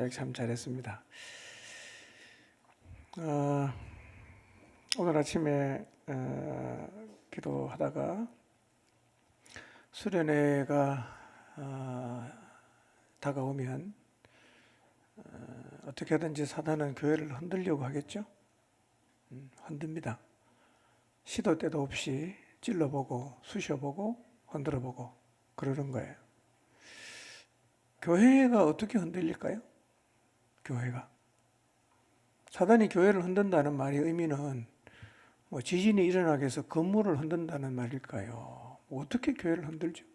고백 참 잘했습니다. 오늘 아침에 기도하다가 수련회가 다가오면 어떻게든지 사단은 교회를 흔들려고 하겠죠. 흔듭니다. 시도 때도 없이 찔러보고 쑤셔보고 흔들어보고 그러는 거예요. 교회가 어떻게 흔들릴까요? 교회가. 사단이 교회를 흔든다는 말의 의미는 뭐 지진이 일어나게 해서 건물을 흔든다는 말일까요? 어떻게 교회를 흔들죠?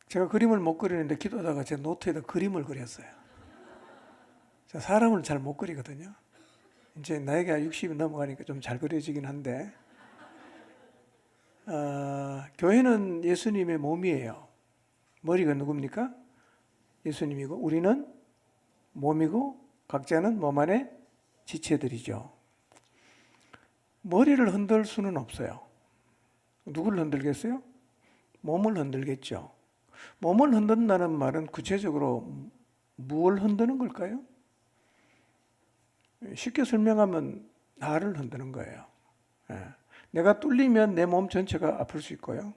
제가 그림을 못 그리는데 기도하다가 제 노트에다 그림을 그렸어요. 제가 사람을 잘 못 그리거든요. 이제 나이가 60이 넘어가니까 좀 잘 그려지긴 한데 교회는 예수님의 몸이에요. 머리가 누굽니까? 예수님이고 우리는 몸이고 각자는 몸 안에 지체들이죠. 머리를 흔들 수는 없어요. 누구를 흔들겠어요? 몸을 흔들겠죠. 몸을 흔든다는 말은 구체적으로 무엇을 흔드는 걸까요? 쉽게 설명하면 나를 흔드는 거예요. 내가 뚫리면 내 몸 전체가 아플 수 있고요.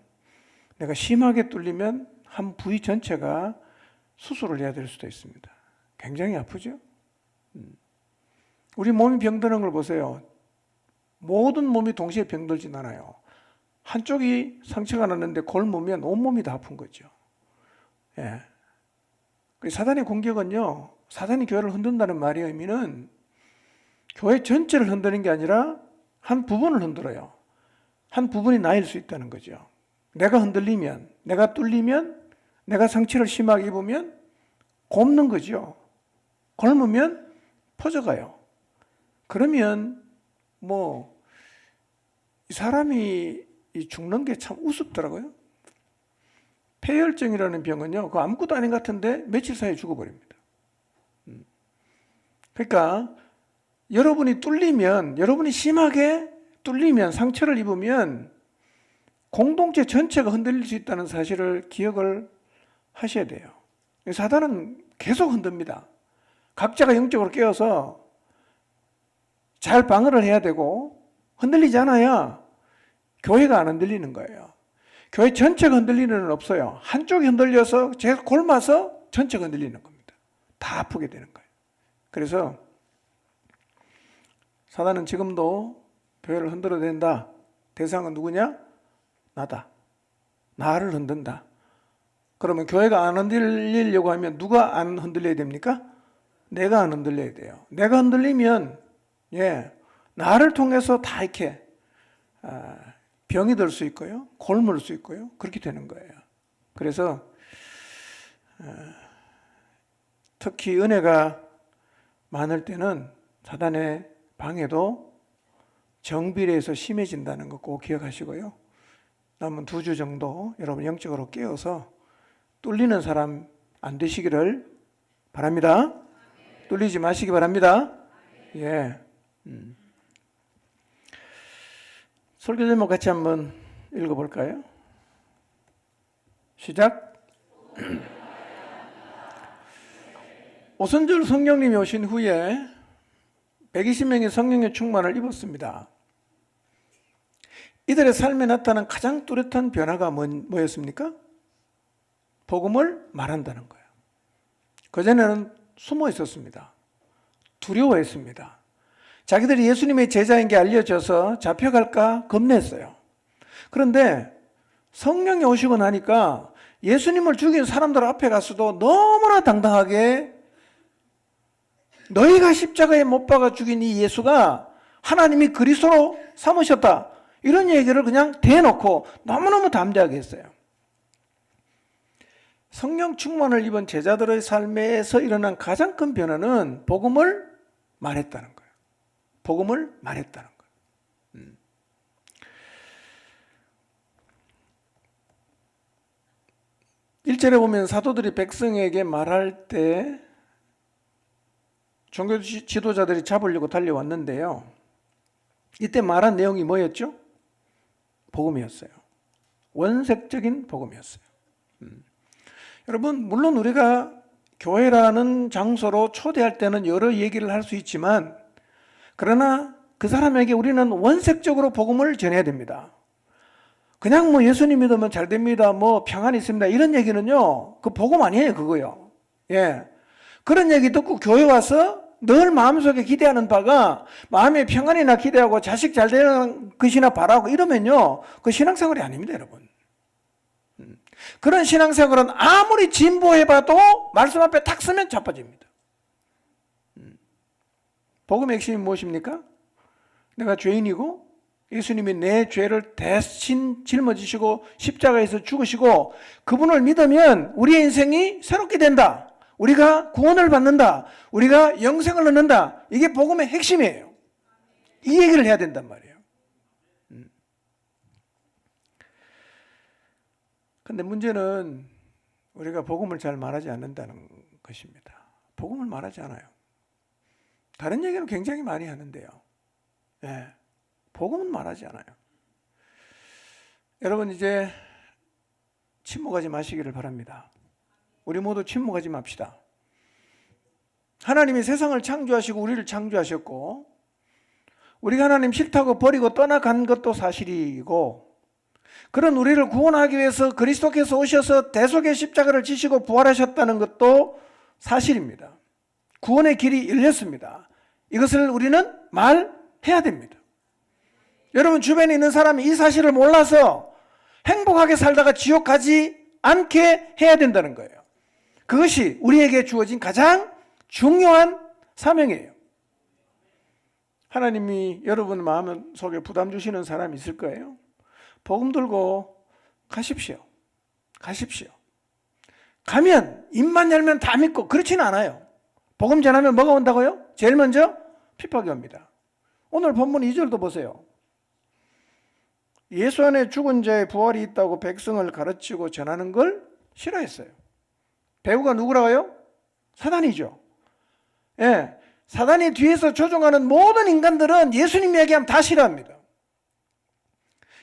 내가 심하게 뚫리면 한 부위 전체가 수술을 해야 될 수도 있습니다. 굉장히 아프죠? 우리 몸이 병드는 걸 보세요. 모든 몸이 동시에 병들진 않아요. 한쪽이 상처가 났는데 골무면 온몸이 다 아픈 거죠. 사단의 공격은요, 사단이 교회를 흔든다는 말의 의미는 교회 전체를 흔드는 게 아니라 한 부분을 흔들어요. 한 부분이 나일 수 있다는 거죠. 내가 흔들리면, 내가 뚫리면, 내가 상처를 심하게 입으면 곪는 거죠. 곪으면 퍼져가요. 그러면 이 사람이 죽는 게 참 우습더라고요. 폐혈증이라는 병은요, 그 아무것도 아닌 것 같은데 며칠 사이에 죽어버립니다. 그러니까 여러분이 심하게 뚫리면, 상처를 입으면 공동체 전체가 흔들릴 수 있다는 사실을 기억을 하셔야 돼요. 사단은 계속 흔듭니다. 각자가 영적으로 깨어서 잘 방어를 해야 되고, 흔들리지 않아야 교회가 안 흔들리는 거예요. 교회 전체가 흔들리는 건 없어요. 한쪽이 흔들려서 제가 골마서 전체가 흔들리는 겁니다. 다 아프게 되는 거예요. 그래서 사단은 지금도 교회를 흔들어야 된다. 대상은 누구냐? 나다. 나를 흔든다. 그러면 교회가 안 흔들리려고 하면 누가 안 흔들려야 됩니까? 내가 안 흔들려야 돼요. 내가 흔들리면 나를 통해서 다 이렇게 병이 들 수 있고요. 골물 수 있고요. 그렇게 되는 거예요. 그래서 특히 은혜가 많을 때는 사단의 방해도 정비례해서 심해진다는 거 꼭 기억하시고요. 남은 2주 정도 여러분 영적으로 깨어서 뚫리는 사람 안 되시기를 바랍니다. 뚫리지 마시기 바랍니다. 설교 제목 같이 한번 읽어볼까요? 시작. 오순절 성령님이 오신 후에 120명의 성령의 충만을 입었습니다. 이들의 삶에 나타난 가장 뚜렷한 변화가 뭐였습니까? 복음을 말한다는 거예요. 그전에는 숨어 있었습니다. 두려워했습니다. 자기들이 예수님의 제자인 게 알려져서 잡혀갈까 겁냈어요. 그런데 성령이 오시고 나니까 예수님을 죽인 사람들 앞에 가서도 너무나 당당하게 너희가 십자가에 못 박아 죽인 이 예수가 하나님이 그리스도로 삼으셨다. 이런 얘기를 그냥 대놓고 너무너무 담대하게 했어요. 성령 충만을 입은 제자들의 삶에서 일어난 가장 큰 변화는 복음을 말했다는 거예요. 복음을 말했다는 거예요. 1절에 보면 사도들이 백성에게 말할 때 종교 지도자들이 잡으려고 달려왔는데요. 이때 말한 내용이 뭐였죠? 복음이었어요. 원색적인 복음이었어요. 여러분, 물론 우리가 교회라는 장소로 초대할 때는 여러 얘기를 할 수 있지만, 그러나 그 사람에게 우리는 원색적으로 복음을 전해야 됩니다. 그냥 뭐 예수님 믿으면 잘 됩니다, 뭐 평안이 있습니다, 이런 얘기는요, 그 복음 아니에요, 그거요. 예. 그런 얘기 듣고 교회 와서 늘 마음속에 기대하는 바가 마음에 평안이나 기대하고 자식 잘 되는 것이나 바라고 이러면요, 그 신앙생활이 아닙니다, 여러분. 그런 신앙생활은 아무리 진보해봐도 말씀 앞에 탁 서면 자빠집니다. 복음의 핵심이 무엇입니까? 내가 죄인이고 예수님이 내 죄를 대신 짊어지시고 십자가에서 죽으시고 그분을 믿으면 우리의 인생이 새롭게 된다. 우리가 구원을 받는다. 우리가 영생을 얻는다. 이게 복음의 핵심이에요. 이 얘기를 해야 된단 말이에요. 근데 문제는 우리가 복음을 잘 말하지 않는다는 것입니다. 복음을 말하지 않아요. 다른 얘기는 굉장히 많이 하는데요. 예, 복음은 말하지 않아요. 여러분, 이제 침묵하지 마시기를 바랍니다. 우리 모두 침묵하지 맙시다. 하나님이 세상을 창조하시고 우리를 창조하셨고, 우리가 하나님 싫다고 버리고 떠나간 것도 사실이고, 그런 우리를 구원하기 위해서 그리스도께서 오셔서 대속의 십자가를 지시고 부활하셨다는 것도 사실입니다. 구원의 길이 열렸습니다. 이것을 우리는 말해야 됩니다. 여러분, 주변에 있는 사람이 이 사실을 몰라서 행복하게 살다가 지옥 가지 않게 해야 된다는 거예요. 그것이 우리에게 주어진 가장 중요한 사명이에요. 하나님이 여러분 마음 속에 부담 주시는 사람이 있을 거예요. 복음 들고 가십시오. 가십시오. 가면 입만 열면 다 믿고 그렇지는 않아요. 복음 전하면 뭐가 온다고요? 제일 먼저 핍박이 옵니다. 오늘 본문 2절도 보세요. 예수 안에 죽은 자의 부활이 있다고 백성을 가르치고 전하는 걸 싫어했어요. 배우가 누구라고요? 사단이죠. 예, 사단이 뒤에서 조종하는 모든 인간들은 예수님 이야기하면 다 싫어합니다.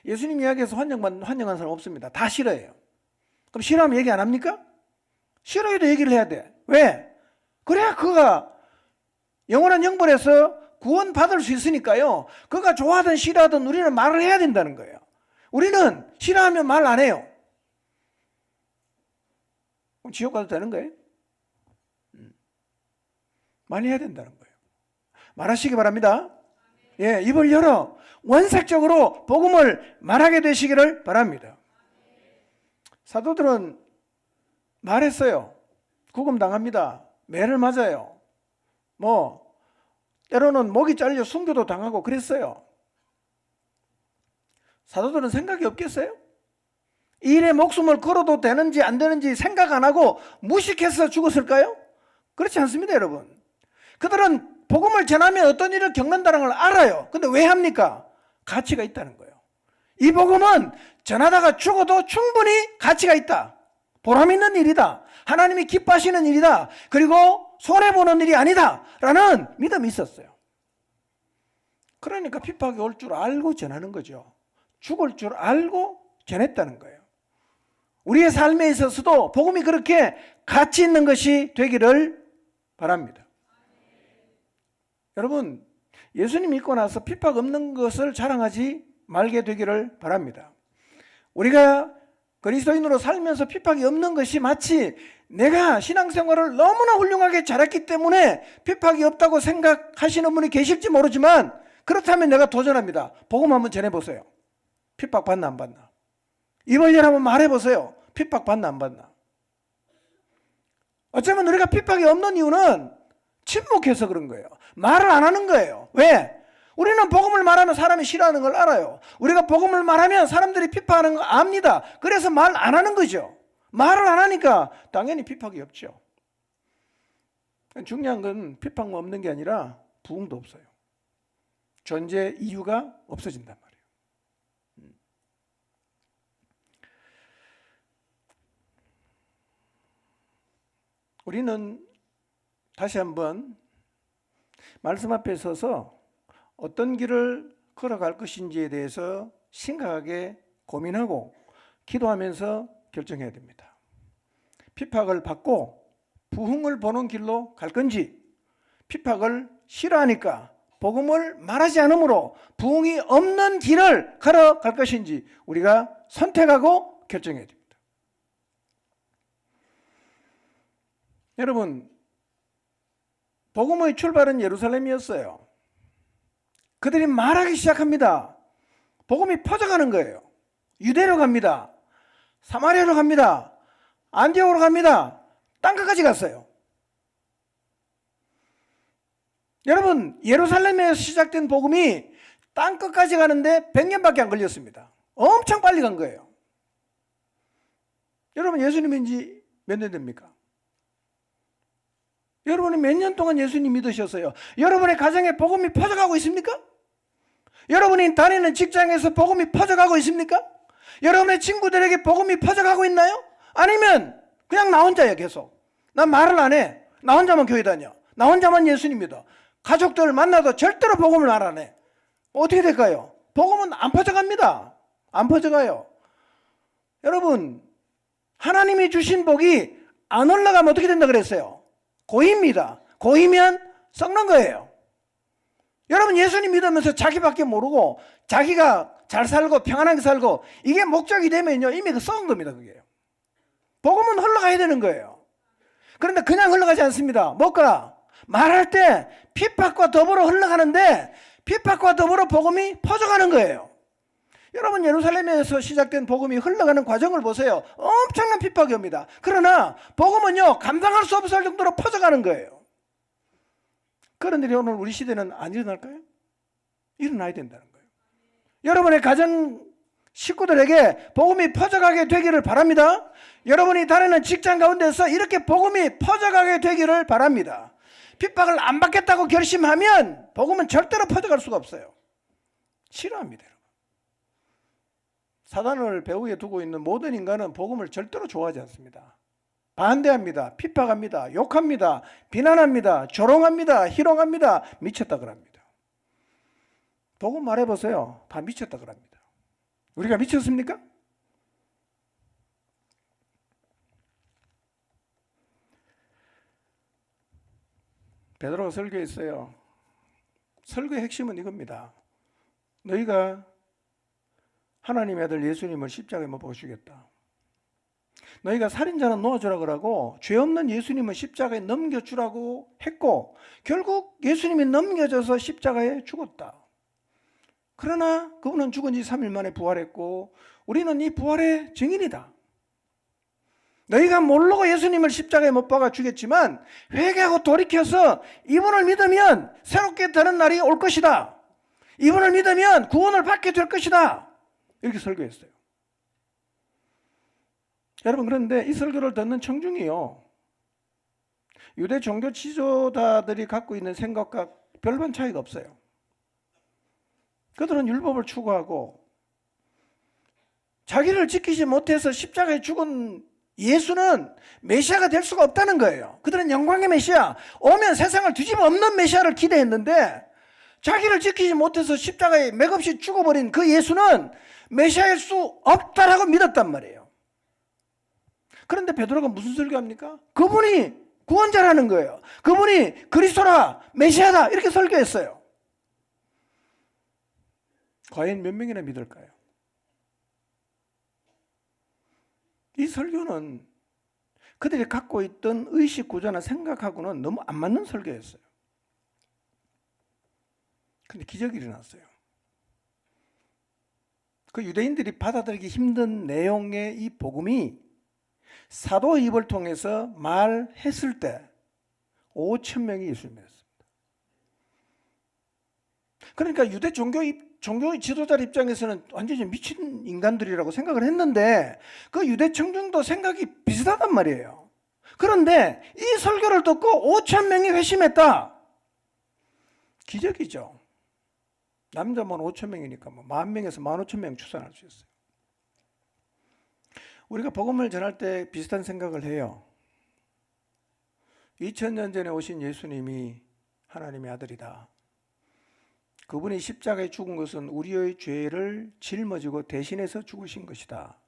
예수님 이야기에서 환영한 사람 없습니다. 다 싫어해요. 그럼 싫어하면 얘기 안 합니까? 싫어해도 얘기를 해야 돼. 왜? 그래야 그가 영원한 영벌에서 구원 받을 수 있으니까요. 그가 좋아하든 싫어하든 우리는 말을 해야 된다는 거예요. 우리는 싫어하면 말 안 해요. 그럼 지옥 가도 되는 거예요? 말해야 된다는 거예요. 말하시기 바랍니다. 예, 입을 열어 원색적으로 복음을 말하게 되시기를 바랍니다. 사도들은 말했어요. 구금 당합니다. 매를 맞아요. 때로는 목이 잘려 순교도 당하고 그랬어요. 사도들은 생각이 없겠어요? 이 일에 목숨을 걸어도 되는지 안 되는지 생각 안 하고 무식해서 죽었을까요? 그렇지 않습니다, 여러분. 그들은 복음을 전하면 어떤 일을 겪는다는 걸 알아요. 근데 왜 합니까? 가치가 있다는 거예요. 이 복음은 전하다가 죽어도 충분히 가치가 있다. 보람 있는 일이다. 하나님이 기뻐하시는 일이다. 그리고 손해보는 일이 아니다. 라는 믿음이 있었어요. 그러니까 핍박이 올 줄 알고 전하는 거죠. 죽을 줄 알고 전했다는 거예요. 우리의 삶에 있어서도 복음이 그렇게 가치 있는 것이 되기를 바랍니다. 여러분, 예수님 믿고 나서 핍박 없는 것을 자랑하지 말게 되기를 바랍니다. 우리가 그리스도인으로 살면서 핍박이 없는 것이 마치 내가 신앙생활을 너무나 훌륭하게 잘했기 때문에 핍박이 없다고 생각하시는 분이 계실지 모르지만, 그렇다면 내가 도전합니다. 복음 한번 전해보세요. 핍박 받나 안 받나? 입을 열 한번 말해보세요. 핍박 받나 안 받나? 어쩌면 우리가 핍박이 없는 이유는 침묵해서 그런 거예요. 말을 안 하는 거예요. 왜? 우리는 복음을 말하면 사람이 싫어하는 걸 알아요. 우리가 복음을 말하면 사람들이 핍박하는 걸 압니다. 그래서 말 안 하는 거죠. 말을 안 하니까 당연히 핍박이 없죠. 중요한 건 핍박 없는 게 아니라 부흥도 없어요. 존재 이유가 없어진단 말이에요. 우리는 다시 한번 말씀 앞에 서서 어떤 길을 걸어갈 것인지에 대해서 심각하게 고민하고 기도하면서 결정해야 됩니다. 핍박을 받고 부흥을 보는 길로 갈 건지, 핍박을 싫어하니까 복음을 말하지 않으므로 부흥이 없는 길을 걸어갈 것인지 우리가 선택하고 결정해야 됩니다. 여러분, 복음의 출발은 예루살렘이었어요. 그들이 말하기 시작합니다. 복음이 퍼져가는 거예요. 유대로 갑니다. 사마리아로 갑니다. 안디옥으로 갑니다. 땅끝까지 갔어요. 여러분, 예루살렘에서 시작된 복음이 땅끝까지 가는데 100년밖에 안 걸렸습니다. 엄청 빨리 간 거예요. 여러분, 예수님인지 몇 년 됩니까? 여러분이 몇 년 동안 예수님 믿으셨어요? 여러분의 가정에 복음이 퍼져가고 있습니까? 여러분이 다니는 직장에서 복음이 퍼져가고 있습니까? 여러분의 친구들에게 복음이 퍼져가고 있나요? 아니면 그냥 나 혼자야 계속. 난 말을 안 해. 나 혼자만 교회 다녀. 나 혼자만 예수님 믿어. 가족들 만나도 절대로 복음을 말 안 해. 어떻게 될까요? 복음은 안 퍼져갑니다. 안 퍼져가요. 여러분, 하나님이 주신 복이 안 올라가면 어떻게 된다 그랬어요? 고입니다. 고이면 썩는 거예요. 여러분, 예수님 믿으면서 자기밖에 모르고 자기가 잘 살고 평안하게 살고 이게 목적이 되면요, 이미 그 썩은 겁니다. 그게요. 복음은 흘러가야 되는 거예요. 그런데 그냥 흘러가지 않습니다. 뭘까? 말할 때 핍박과 더불어 흘러가는데 핍박과 더불어 복음이 퍼져가는 거예요. 여러분, 예루살렘에서 시작된 복음이 흘러가는 과정을 보세요. 엄청난 핍박이 옵니다. 그러나 복음은요, 감당할 수 없을 정도로 퍼져가는 거예요. 그런 일이 오늘 우리 시대는 안 일어날까요? 일어나야 된다는 거예요. 여러분의 가정 식구들에게 복음이 퍼져가게 되기를 바랍니다. 여러분이 다니는 직장 가운데서 이렇게 복음이 퍼져가게 되기를 바랍니다. 핍박을 안 받겠다고 결심하면 복음은 절대로 퍼져갈 수가 없어요. 싫어합니다, 여러분. 사단을 배후에 두고 있는 모든 인간은 복음을 절대로 좋아하지 않습니다. 반대합니다. 핍박합니다. 욕합니다. 비난합니다. 조롱합니다. 희롱합니다. 미쳤다 그럽니다. 복음 말해보세요. 다 미쳤다 그럽니다. 우리가 미쳤습니까? 베드로가 설교했어요. 설교의 핵심은 이겁니다. 너희가 하나님의 아들 예수님을 십자가에 못 박으시겠다. 너희가 살인자는 놓아주라 그러고 죄 없는 예수님은 십자가에 넘겨주라고 했고 결국 예수님이 넘겨져서 십자가에 죽었다. 그러나 그분은 죽은 지 3일 만에 부활했고 우리는 이 부활의 증인이다. 너희가 모르고 예수님을 십자가에 못 박아 죽였지만 회개하고 돌이켜서 이분을 믿으면 새롭게 되는 날이 올 것이다. 이분을 믿으면 구원을 받게 될 것이다. 이렇게 설교했어요. 여러분, 그런데 이 설교를 듣는 청중이요, 유대 종교 지도자들이 갖고 있는 생각과 별반 차이가 없어요. 그들은 율법을 추구하고 자기를 지키지 못해서 십자가에 죽은 예수는 메시아가 될 수가 없다는 거예요. 그들은 영광의 메시아, 오면 세상을 뒤집어 엎는 메시아를 기대했는데 자기를 지키지 못해서 십자가에 맥없이 죽어버린 그 예수는 메시아일 수 없다라고 믿었단 말이에요. 그런데 베드로가 무슨 설교합니까? 그분이 구원자라는 거예요. 그분이 그리스도라, 메시아다, 이렇게 설교했어요. 과연 몇 명이나 믿을까요? 이 설교는 그들이 갖고 있던 의식 구조나 생각하고는 너무 안 맞는 설교였어요. 근데 기적이 일어났어요. 그 유대인들이 받아들이기 힘든 내용의 이 복음이 사도의 입을 통해서 말했을 때 5천 명이 예수를 믿었습니다. 그러니까 유대 종교의 지도자 입장에서는 완전히 미친 인간들이라고 생각을 했는데 그 유대 청중도 생각이 비슷하단 말이에요. 그런데 이 설교를 듣고 5천 명이 회심했다. 기적이죠. 남자만 5천 명이니까 뭐 10,000명에서 15,000명 추산할 수 있어요. 우리가 복음을 전할 때 비슷한 생각을 해요. 2000년 전에 오신 예수님이 하나님의 아들이다. 그분이 십자가에 죽은 것은 우리의 죄를 짊어지고 대신해서 죽으신 것이다.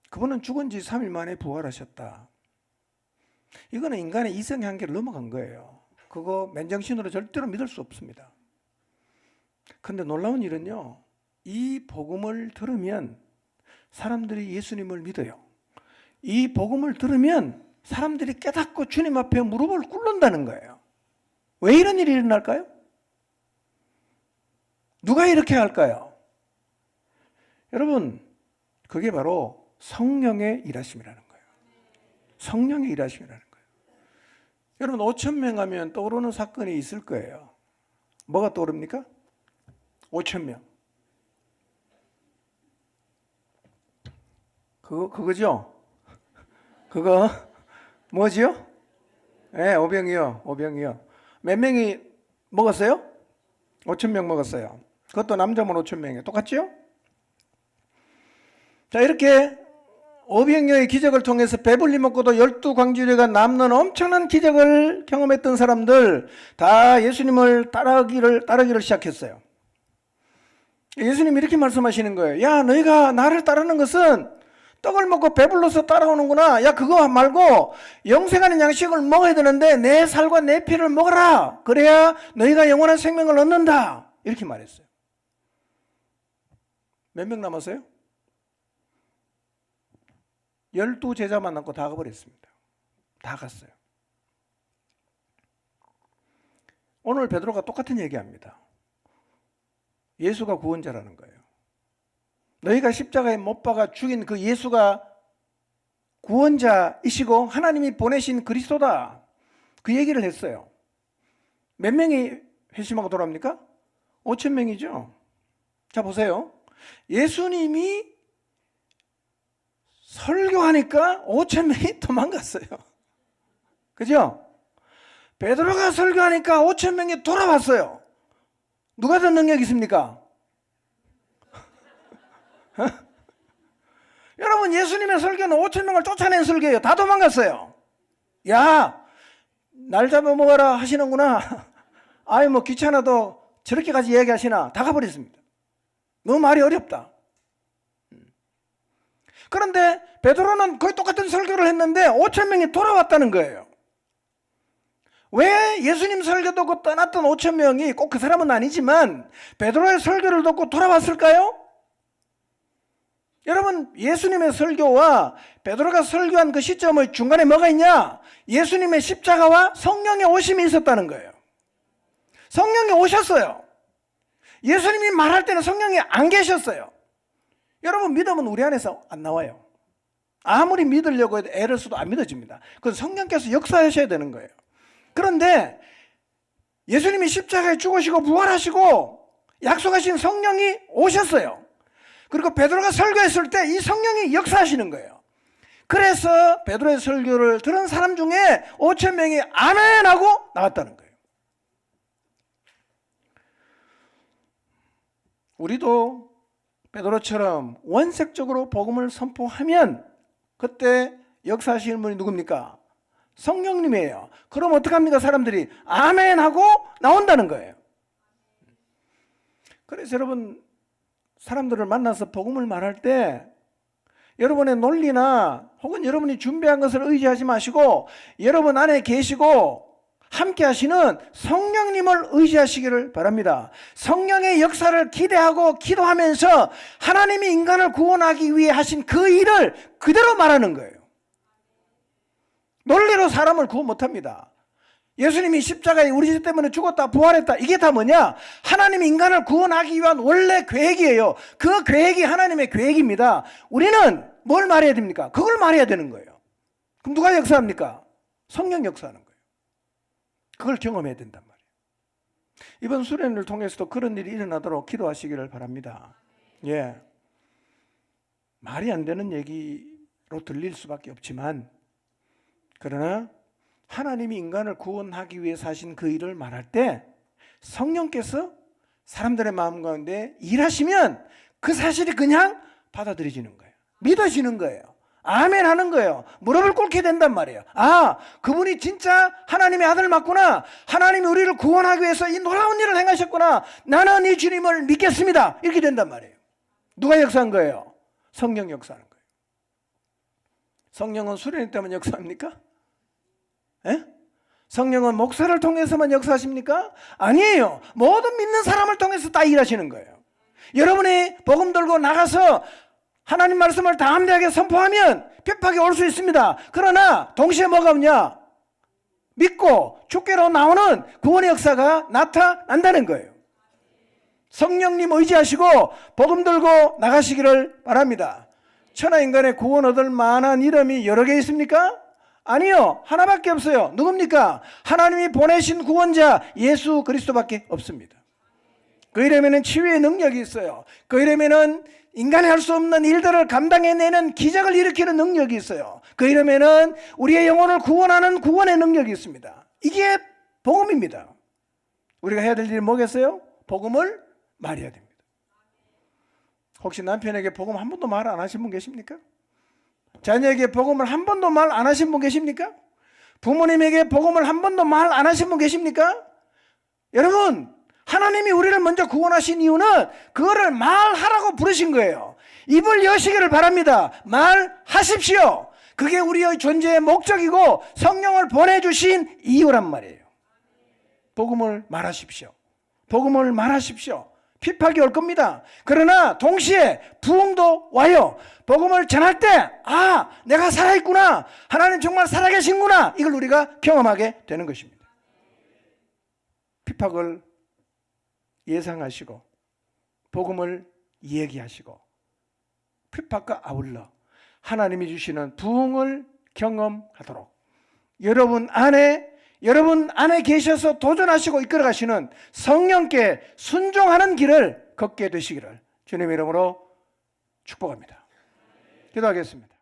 그분은 죽은 지 3일 만에 부활하셨다. 이거는 인간의 이성의 한계를 넘어간 거예요. 그거 맨정신으로 절대로 믿을 수 없습니다. 근데 놀라운 일은요, 이 복음을 들으면 사람들이 예수님을 믿어요. 이 복음을 들으면 사람들이 깨닫고 주님 앞에 무릎을 꿇는다는 거예요. 왜 이런 일이 일어날까요? 누가 이렇게 할까요? 여러분, 그게 바로 성령의 일하심이라는 거예요. 성령의 일하심이라는 거예요. 여러분, 5천 명 하면 떠오르는 사건이 있을 거예요. 뭐가 떠오릅니까? 5천 명. 그거죠? 그거 뭐지요? 네, 오병이요. 몇 명이 먹었어요? 5천 명 먹었어요. 그것도 남자만 5천 명이에요. 똑같죠? 자, 이렇게 오병이어의 기적을 통해서 배불리 먹고도 12광주리가 남는 엄청난 기적을 경험했던 사람들 다 예수님을 따르기를 시작했어요. 예수님이 이렇게 말씀하시는 거예요. 야, 너희가 나를 따르는 것은 떡을 먹고 배불러서 따라오는구나. 야, 그거 말고 영생하는 양식을 먹어야 되는데 내 살과 내 피를 먹어라. 그래야 너희가 영원한 생명을 얻는다. 이렇게 말했어요. 몇 명 남았어요? 12제자만 남고 다 가버렸습니다. 다 갔어요. 오늘 베드로가 똑같은 얘기합니다. 예수가 구원자라는 거예요. 너희가 십자가에 못 박아 죽인 그 예수가 구원자이시고 하나님이 보내신 그리스도다. 그 얘기를 했어요. 몇 명이 회심하고 돌아옵니까? 5천 명이죠. 자, 보세요. 예수님이 설교하니까 5천 명이 도망갔어요. 그죠? 베드로가 설교하니까 5천 명이 돌아왔어요. 누가 더 능력이 있습니까? 여러분, 예수님의 설교는 5천 명을 쫓아낸 설교예요. 다 도망갔어요. 야, 날 잡아먹어라 하시는구나. 아이, 뭐 귀찮아도 저렇게까지 얘기하시나. 다 가버렸습니다. 너무 말이 어렵다. 그런데 베드로는 거의 똑같은 설교를 했는데 5천 명이 돌아왔다는 거예요. 왜 예수님 설교 듣고 떠났던 5천 명이 꼭 그 사람은 아니지만 베드로의 설교를 듣고 돌아왔을까요? 여러분, 예수님의 설교와 베드로가 설교한 그 시점의 중간에 뭐가 있냐? 예수님의 십자가와 성령의 오심이 있었다는 거예요. 성령이 오셨어요. 예수님이 말할 때는 성령이 안 계셨어요. 여러분, 믿음은 우리 안에서 안 나와요. 아무리 믿으려고 해도 애를 써도 안 믿어집니다. 그건 성령께서 역사하셔야 되는 거예요. 그런데 예수님이 십자가에 죽으시고 부활하시고 약속하신 성령이 오셨어요. 그리고 베드로가 설교했을 때 이 성령이 역사하시는 거예요. 그래서 베드로의 설교를 들은 사람 중에 5천 명이 아멘 하고 나왔다는 거예요. 우리도 베드로처럼 원색적으로 복음을 선포하면 그때 역사하시는 분이 누굽니까? 성령님이에요. 그럼 어떡합니까? 사람들이 아멘 하고 나온다는 거예요. 그래서 여러분, 사람들을 만나서 복음을 말할 때 여러분의 논리나 혹은 여러분이 준비한 것을 의지하지 마시고 여러분 안에 계시고 함께 하시는 성령님을 의지하시기를 바랍니다. 성령의 역사를 기대하고 기도하면서 하나님이 인간을 구원하기 위해 하신 그 일을 그대로 말하는 거예요. 논리로 사람을 구원 못합니다. 예수님이 십자가에 우리 죄 때문에 죽었다 부활했다, 이게 다 뭐냐? 하나님이 인간을 구원하기 위한 원래 계획이에요. 그 계획이 하나님의 계획입니다. 우리는 뭘 말해야 됩니까? 그걸 말해야 되는 거예요. 그럼 누가 역사합니까? 성령 역사하는 거예요. 그걸 경험해야 된단 말이에요. 이번 수련을 통해서도 그런 일이 일어나도록 기도하시기를 바랍니다. 예, 말이 안 되는 얘기로 들릴 수밖에 없지만, 그러나 하나님이 인간을 구원하기 위해서 하신 그 일을 말할 때 성령께서 사람들의 마음 가운데 일하시면 그 사실이 그냥 받아들여지는 거예요. 믿어지는 거예요. 아멘 하는 거예요. 무릎을 꿇게 된단 말이에요. 아, 그분이 진짜 하나님의 아들 맞구나. 하나님이 우리를 구원하기 위해서 이 놀라운 일을 행하셨구나. 나는 이 주님을 믿겠습니다. 이렇게 된단 말이에요. 누가 역사한 거예요? 성령 역사하는 거예요. 성령은 수련회 때만 역사합니까? 에? 성령은 목사를 통해서만 역사하십니까? 아니에요. 모든 믿는 사람을 통해서 다 일하시는 거예요. 여러분이 복음 들고 나가서 하나님 말씀을 담대하게 선포하면 핍박이 올 수 있습니다. 그러나 동시에 뭐가 없냐? 믿고 주께로 나오는 구원의 역사가 나타난다는 거예요. 성령님 의지하시고 복음 들고 나가시기를 바랍니다. 천하인간의 구원 얻을 만한 이름이 여러 개 있습니까? 아니요. 하나밖에 없어요. 누굽니까? 하나님이 보내신 구원자 예수 그리스도밖에 없습니다. 그 이름에는 치유의 능력이 있어요. 그 이름에는 인간이 할 수 없는 일들을 감당해내는 기적을 일으키는 능력이 있어요. 그 이름에는 우리의 영혼을 구원하는 구원의 능력이 있습니다. 이게 복음입니다. 우리가 해야 될 일이 뭐겠어요? 복음을 말해야 됩니다. 혹시 남편에게 복음 한 번도 말 안 하신 분 계십니까? 자녀에게 복음을 한 번도 말 안 하신 분 계십니까? 부모님에게 복음을 한 번도 말 안 하신 분 계십니까? 여러분, 하나님이 우리를 먼저 구원하신 이유는 그거를 말하라고 부르신 거예요. 입을 여시기를 바랍니다. 말하십시오. 그게 우리의 존재의 목적이고 성령을 보내주신 이유란 말이에요. 복음을 말하십시오. 복음을 말하십시오. 핍박이 올 겁니다. 그러나 동시에 부흥도 와요. 복음을 전할 때 내가 살아있구나. 하나님 정말 살아계신구나. 이걸 우리가 경험하게 되는 것입니다. 핍박을 예상하시고 복음을 얘기하시고 핍박과 아울러 하나님이 주시는 부흥을 경험하도록 여러분 안에 계셔서 도전하시고 이끌어가시는 성령께 순종하는 길을 걷게 되시기를 주님의 이름으로 축복합니다. 기도하겠습니다.